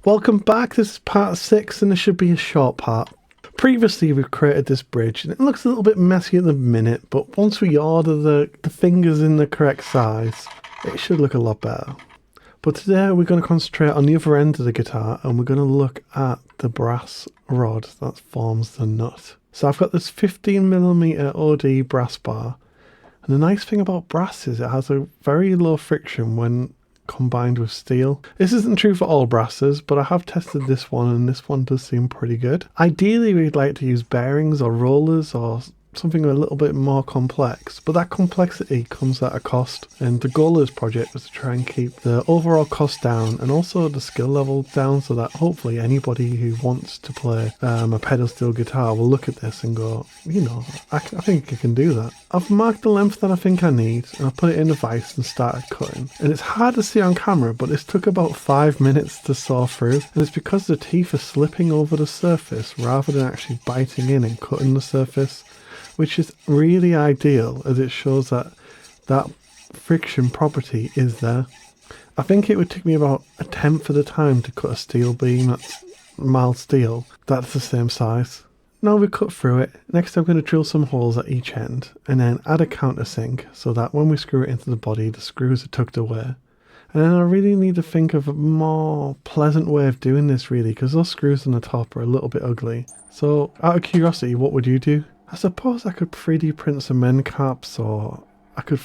Welcome back, this is part 6 and this should be a short part. Previously we've created this bridge and it looks a little bit messy at the minute, but once we order the fingers in the correct size, it should look a lot better. But today we're going to concentrate on the other end of the guitar and we're going to look at the brass rod that forms the nut. So I've got this 15mm OD brass bar, and the nice thing about brass is it has a very low friction when combined with steel. This isn't true for all brasses, but I have tested this one and this one does seem pretty good. Ideally we'd like to use bearings or rollers or something a little bit more complex, but that complexity comes at a cost, and the goal of this project was to try and keep the overall cost down and also the skill level down, so that hopefully anybody who wants to play a pedal steel guitar will look at this and go, you know, I think I can do that. I've marked the length that I think I need and I put it in a vise and started cutting, and it's hard to see on camera, but this took about 5 minutes to saw through, and it's because the teeth are slipping over the surface rather than actually biting in and cutting the surface, which is really ideal as it shows that that friction property is there. I think it would take me about 1/10 of the time to cut a steel beam that's mild steel that's the same size. Now we've cut through it, next I'm going to drill some holes at each end and then add a countersink so that when we screw it into the body the screws are tucked away. And then I really need to think of a more pleasant way of doing this really, because those screws on the top are a little bit ugly. So out of curiosity, what would you do? I suppose I could 3D print some end caps, or I could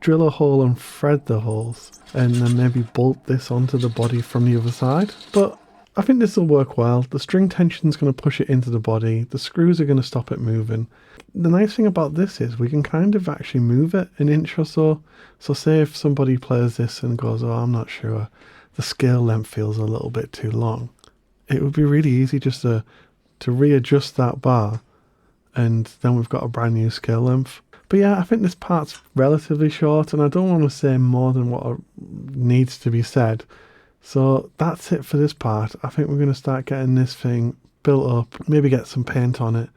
drill a hole and thread the holes and then maybe bolt this onto the body from the other side. But I think this will work well. The string tension is going to push it into the body. The screws are going to stop it moving. The nice thing about this is we can kind of actually move it an inch or so. So say if somebody plays this and goes, oh, I'm not sure, the scale length feels a little bit too long, it would be really easy just to readjust that bar, and then we've got a brand new scale length. But yeah, I think this part's relatively short and I don't want to say more than what needs to be said. So that's it for this part. I think we're going to start getting this thing built up, maybe get some paint on it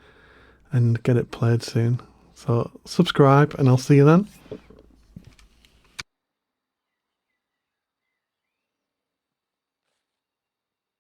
and get it played soon. So subscribe and I'll see you then.